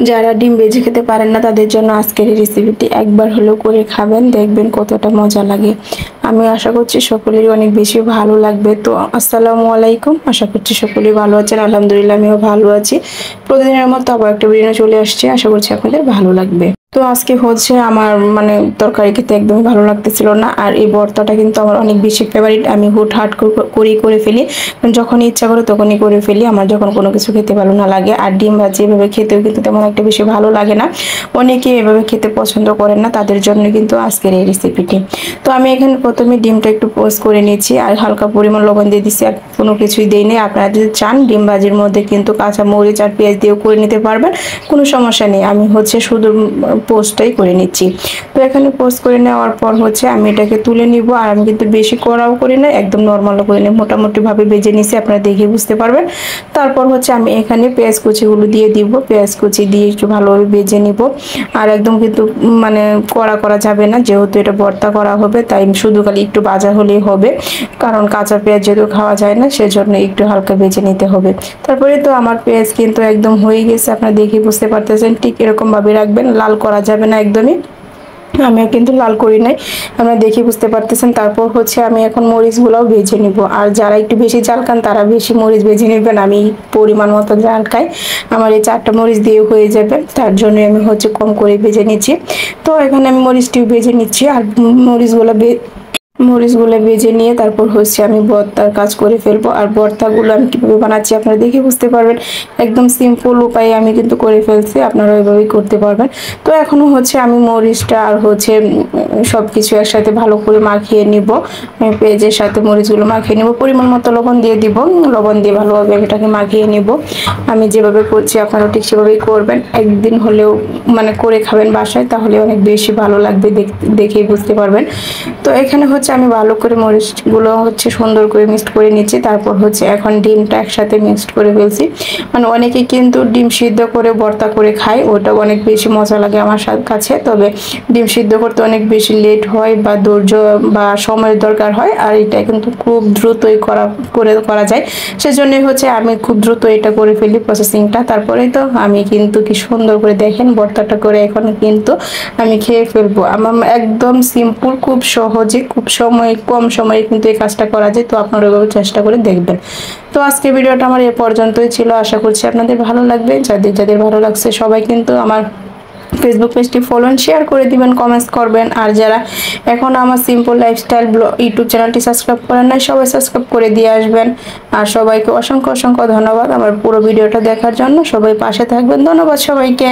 যারা ডিম ভেজে খেতে পারেন না তাদের জন্য আজকের এই রেসিপিটি একবার হলেও করে খাবেন, দেখবেন কতটা মজা লাগে। আমি আশা করছি সকলেরই অনেক বেশি ভালো লাগবে। তো আসসালামু আলাইকুম, আশা করছি সকলেই ভালো আছেন। আলহামদুলিল্লাহ আমিও ভালো আছি। প্রতিদিনের মতো আবার একটা ভিডিও চলে আসছে, আশা করছি আপনাদের ভালো লাগবে। তো আজকে হচ্ছে আমার তরকারি খেতে একদমই ভালো লাগতেছিল না, আর এই ভর্তাটা কিন্তু আমার অনেক বেশি ফেভারিট। আমি হুটহাট করে ফেলি, যখন ইচ্ছা করে তখনই করে ফেলি আমার যখন কোনো কিছু খেতে ভালো না লাগে। আর ডিম ভাজি এভাবে খেতেও কিন্তু তেমন একটা বেশি ভালো লাগে না, অনেকে এভাবে খেতে পছন্দ করেন না, তাদের জন্য কিন্তু আজকের এই রেসিপিটি। তো আমি এখানে প্রথমে ডিমটা একটু পোস্ট করে নিয়েছি আর হালকা পরিমাণ লবণ দিয়ে দিচ্ছি, আর কোনো কিছুই দেইনি। আপনারা যদি চান ডিম ভাজির মধ্যে কিন্তু কাঁচা মরিচ আর পেঁয়াজ দিয়েও করে নিতে পারবেন, কোনো সমস্যা নেই। আমি হচ্ছে শুধু পোস্টটাই করে নিচ্ছি। তো এখানে পোস্ট করে নেওয়ার পর হচ্ছে আমি এটাকে তুলে নিব, আর আমি কিন্তু বেশি কড়াও করি না, একদম নর্মালও করি না, মোটামুটি ভাবে ভেজে নিছি, আপনারা দেখে বুঝতে পারবেন। তারপর হচ্ছে আমি এখানে পেঁয়াজ কুচিগুলো দিয়ে দিব, পেঁয়াজ কুচি দিয়ে একটু ভালোভাবে ভেজে নিব। আর একদম কিন্তু কড়া করা যাবে না, যেহেতু এটা ভর্তা করা হবে, তাই শুধু খালি একটু ভাজা হলেই হবে, কারণ কাঁচা পেঁয়াজ যেহেতু খাওয়া যায় না, সেজন্য একটু হালকা ভেজে নিতে হবে। তারপরে তো আমার পেঁয়াজ কিন্তু একদম হয়ে গেছে, আপনারা দেখে বুঝতে পারতেছেন। ঠিক এরকম ভাবে রাখবেন, লাল করা যাবে না একদমই। আমিও কিন্তু লাল করি নাই, আপনারা দেখে বুঝতে পারতেছেন। তারপর হচ্ছে আমি এখন মরিচগুলোও ভেজে নিব, আর যারা একটু বেশি ঝাল খান তারা বেশি মরিচ ভেজে নেবেন। আমি পরিমাণ মতো ঝাল খাই, আমার এই 4টা মরিচ দিয়ে হয়ে যাবে, তার জন্য আমি হচ্ছে কম করে ভেজে নিচ্ছি। তো এখানে আমি মরিচটিও ভেজে নিচ্ছি, আর মরিচগুলো ভেজে নিয়ে তারপর হচ্ছে আমি ভর্তার কাজ করে ফেলবো। আর ভর্তাগুলো আমি কিভাবে বানাচ্ছি আপনারা দেখে বুঝতে পারবেন, একদম সিম্পল উপায়ে আমি কিন্তু করে ফেলছি, আপনারা ওইভাবেই করতে পারবেন। তো এখনো হচ্ছে আমি মরিচটা আর হচ্ছে সবকিছু একসাথে ভালো করে মাখিয়ে নিব। আমি পেঁয়াজের সাথে মরিচগুলো মাখিয়ে নিব, পরিমাণ মতো লবণ দিয়ে দিব, লবণ দিয়ে ভালোভাবে এটাকে মাখিয়ে নিব। আমি যেভাবে করছি আপনারাও ঠিক সেভাবেই করবেন, একদিন হলেও করে খাবেন বাসায়, তাহলে অনেক বেশি ভালো লাগবে, দেখেই বুঝতে পারবেন। তো এখানে হচ্ছে আমি ভালো করে মরিচগুলো হচ্ছে সুন্দর করে মিক্সড করে নিচ্ছি। তারপর হচ্ছে এখন ডিমটা একসাথে মিক্সড করে ফেলছি। অনেকে কিন্তু ডিম সিদ্ধ করে ভর্তা করে খায়, ওটা অনেক বেশি মজা লাগে আমার কাছে। তবে ডিম সিদ্ধ করতে অনেক বেশি লেট হয় বা ধৈর্য বা সময়ের দরকার হয়, আর এটা কিন্তু খুব দ্রুতই করা যায়। সেজন্যই হচ্ছে আমি খুব দ্রুত এটা করে ফেলি প্রসেসিংটা। তারপরে তো আমি কিন্তু কি সুন্দর করে দেখেন ভর্তাটা করে এখন কিন্তু আমি খেয়ে ফেলবো। আমার একদম সিম্পল, খুব সহজে, খুব কম সময়ে কিন্তু এই কাজটা করা যায়। তো আপনারা চেষ্টা করে দেখবেন। তো আজকে ভিডিওটা আমার এ পর্যন্তই ছিল, আশা করছি আপনাদের ভালো লাগবে। যাদের ভালো লাগছে সবাই কিন্তু আমার ফেসবুক পেজটি ফলো শেয়ার করে দিবেন, কমেন্টস করবেন। আর যারা এখন আমার সিম্পল লাইফস্টাইল ইউটিউব চ্যানেলটি সাবস্ক্রাইব করেন নাই, সবাই সাবস্ক্রাইব করে দিয়ে আসবেন। আর সবাইকে অসংখ্য ধন্যবাদ আমার পুরো ভিডিওটা দেখার জন্য। সবাই পাশে থাকবেন, ধন্যবাদ সবাইকে।